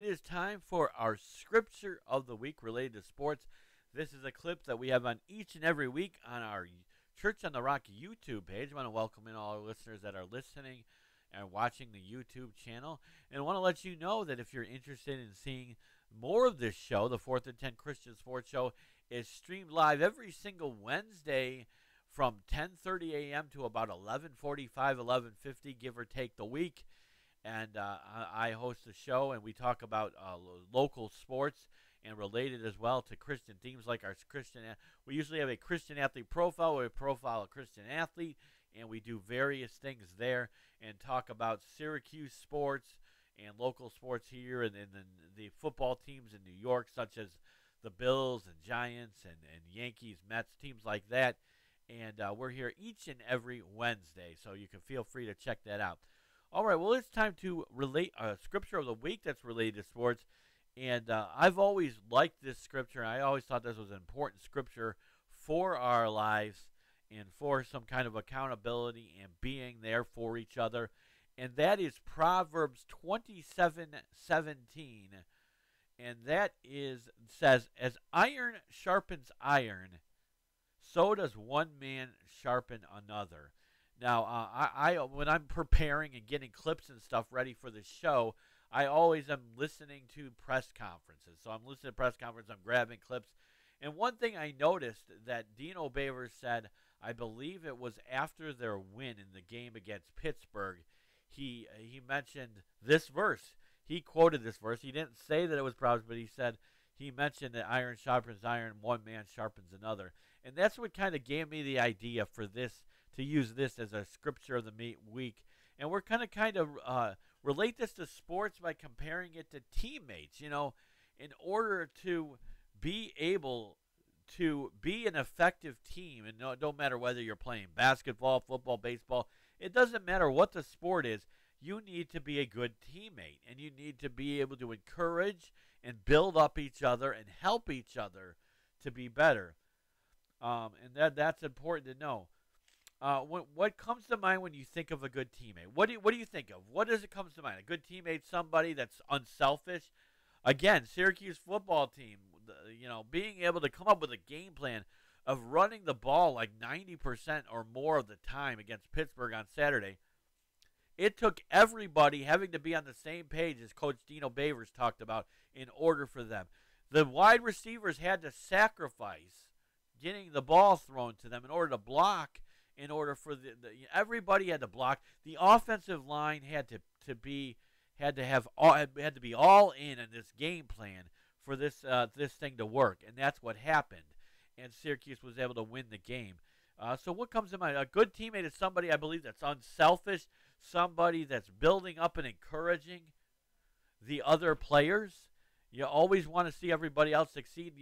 is time for our scripture of the week related to sports. This is a clip that we have on each and every week on our Church on the Rock YouTube page. I want to welcome in all our listeners that are listening and watching the YouTube channel. And I want to let you know that if you're interested in seeing more of this show, the 4th and 10 Christian Sports Show is streamed live every single Wednesday from 10:30 a.m. to about 11:45, 11:50, give or take the week. And I host the show, and we talk about local sports and related as well to Christian themes like our Christian. We usually have a Christian athlete profile, where we profile a Christian athlete, and we do various things there and talk about Syracuse sports and local sports here, and the football teams in New York, such as the Bills and Giants and Yankees, Mets, teams like that. And we're here each and every Wednesday, so you can feel free to check that out. All right, well, it's time to relate a scripture of the week that's related to sports. And I've always liked this scripture. I always thought this was an important scripture for our lives and for some kind of accountability and being there for each other. And that is Proverbs 27:17. And that says, as iron sharpens iron, so does one man sharpen another. Now, I when I'm preparing and getting clips and stuff ready for the show, I always am listening to press conferences. So I'm listening to press conferences, I'm grabbing clips. And one thing I noticed that Dino Baver said, I believe it was after their win in the game against Pittsburgh, he mentioned this verse. He quoted this verse. He didn't say that it was Proverbs, but he mentioned that iron sharpens iron, one man sharpens another. And that's what kind of gave me the idea for this, to use this as a scripture of the week. And we're kind of relate this to sports by comparing it to teammates. You know, in order to be able to be an effective team, and it don't matter whether you're playing basketball, football, baseball, it doesn't matter what the sport is, you need to be a good teammate, and you need to be able to encourage and build up each other and help each other to be better. And that's important to know. What comes to mind when you think of a good teammate? What do you think of? What does it come to mind? A good teammate, somebody that's unselfish. Again, Syracuse football team, being able to come up with a game plan of running the ball like 90% or more of the time against Pittsburgh on Saturday. It took everybody having to be on the same page as Coach Dino Bavers talked about in order for them. The wide receivers had to sacrifice getting the ball thrown to them in order to block. In order for everybody had to block. The offensive line had to be all in this game plan for this thing to work, and that's what happened. And Syracuse was able to win the game. So what comes to mind? A good teammate is somebody, I believe, that's unselfish, somebody that's building up and encouraging the other players. You always want to see everybody else succeed.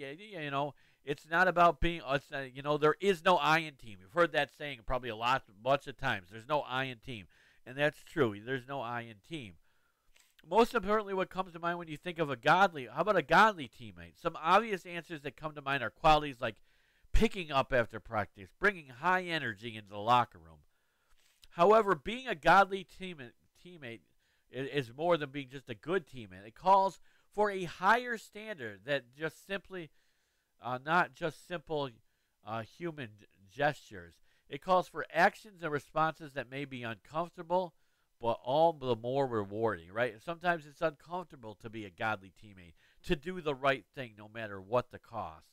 It's not about being, there is no I in team. You've heard that saying probably a bunch of times. There's no I in team. And that's true. There's no I in team. Most importantly, what comes to mind when you think of how about a godly teammate? Some obvious answers that come to mind are qualities like picking up after practice, bringing high energy into the locker room. However, being a godly teammate is more than being just a good teammate. It calls for a higher standard that just simply, not just simple human gestures. It calls for actions and responses that may be uncomfortable, but all the more rewarding, right? Sometimes it's uncomfortable to be a godly teammate, to do the right thing no matter what the cost.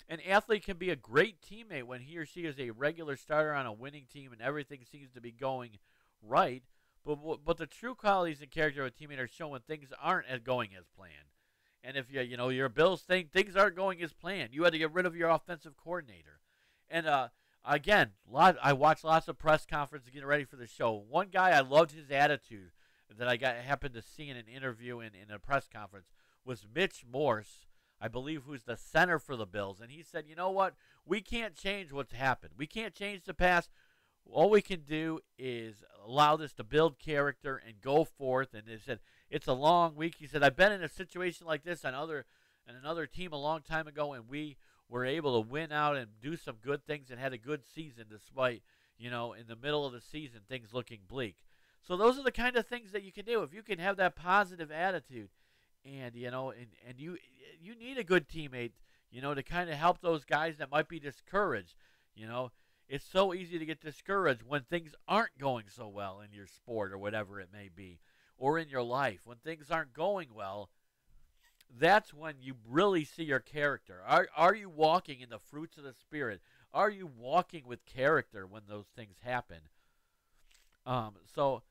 An athlete can be a great teammate when he or she is a regular starter on a winning team and everything seems to be going right. But the true qualities and character of a teammate are shown when things aren't going as planned. And if your Bills think things aren't going as planned, you had to get rid of your offensive coordinator. And again, I watched lots of press conferences getting ready for the show. One guy, I loved his attitude that I happened to see in an interview in a press conference was Mitch Morse, I believe, who's the center for the Bills. And he said, you know what? We can't change what's happened. We can't change the past. All we can do is allow this to build character and go forth. And he said, it's a long week. He said, I've been in a situation like this on another team a long time ago, and we were able to win out and do some good things and had a good season despite, in the middle of the season, things looking bleak. So those are the kind of things that you can do. If you can have that positive attitude and you need a good teammate, to kind of help those guys that might be discouraged. You know, it's so easy to get discouraged when things aren't going so well in your sport or whatever it may be, or in your life. When things aren't going well, that's when you really see your character. Are you walking in the fruits of the Spirit? Are you walking with character when those things happen? So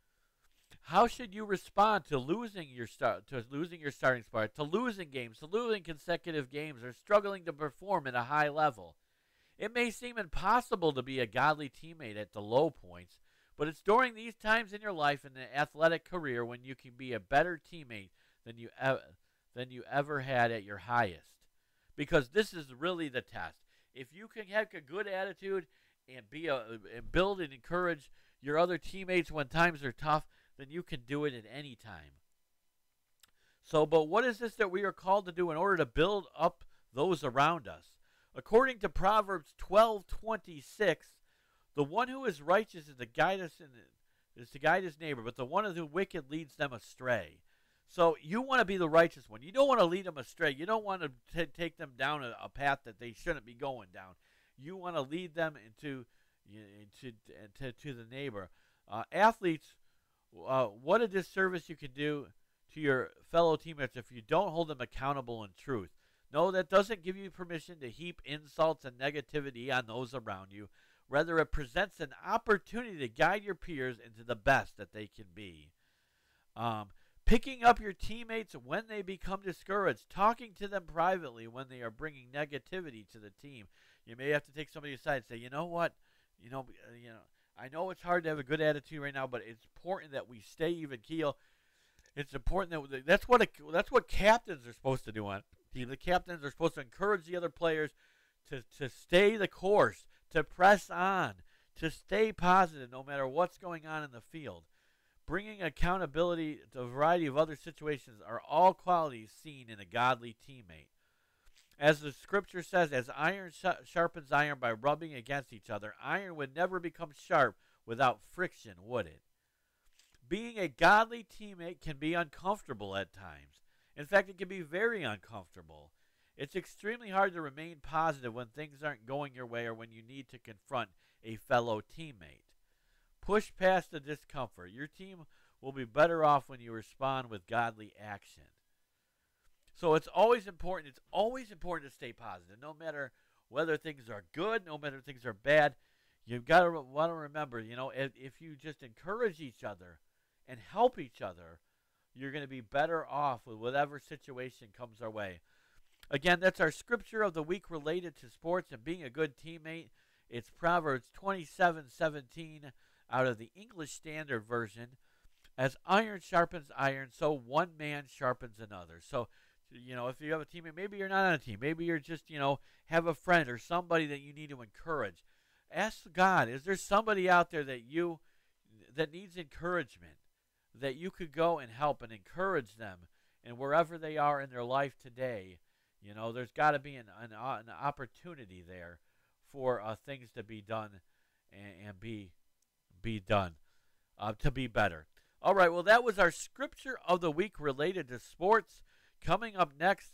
how should you respond to losing your starting spot, to losing games, to losing consecutive games, or struggling to perform at a high level? It may seem impossible to be a godly teammate at the low points, but it's during these times in your life and the athletic career when you can be a better teammate than you ever had at your highest. Because this is really the test. If you can have a good attitude and and build and encourage your other teammates when times are tough, then you can do it at any time. So, but what is this that we are called to do in order to build up those around us? According to Proverbs 12:26, the one who is righteous is to guide his neighbor, but the one of the wicked leads them astray. So you want to be the righteous one. You don't want to lead them astray. You don't want to take them down a path that they shouldn't be going down. You want to lead them into the neighbor. Athletes, what a disservice you can do to your fellow teammates if you don't hold them accountable in truth. No, that doesn't give you permission to heap insults and negativity on those around you. Rather, it presents an opportunity to guide your peers into the best that they can be. Picking up your teammates when they become discouraged, talking to them privately when they are bringing negativity to the team. You may have to take somebody aside and say, you know what, I know it's hard to have a good attitude right now, but it's important that we stay even keel. It's important that that's what captains are supposed to do on team. The captains are supposed to encourage the other players to stay the course, to press on, to stay positive no matter what's going on in the field. Bringing accountability to a variety of other situations are all qualities seen in a godly teammate. As the scripture says, as iron sharpens iron by rubbing against each other, iron would never become sharp without friction, would it? Being a godly teammate can be uncomfortable at times. In fact, it can be very uncomfortable. It's extremely hard to remain positive when things aren't going your way or when you need to confront a fellow teammate. Push past the discomfort. Your team will be better off when you respond with godly action. So it's always important to stay positive, no matter whether things are good, no matter things are bad. You've got to want to remember, if you just encourage each other and help each other, you're going to be better off with whatever situation comes our way. Again, that's our scripture of the week related to sports and being a good teammate. It's Proverbs 27:17 out of the English Standard Version. As iron sharpens iron, so one man sharpens another. So, if you have a teammate, maybe you're not on a team. Maybe you're just, have a friend or somebody that you need to encourage. Ask God, is there somebody out there that needs encouragement, that you could go and help and encourage them, and wherever they are in their life today, there's got to be an opportunity there for things to be done and be done to be better. All right, well, that was our scripture of the week related to sports. Coming up next,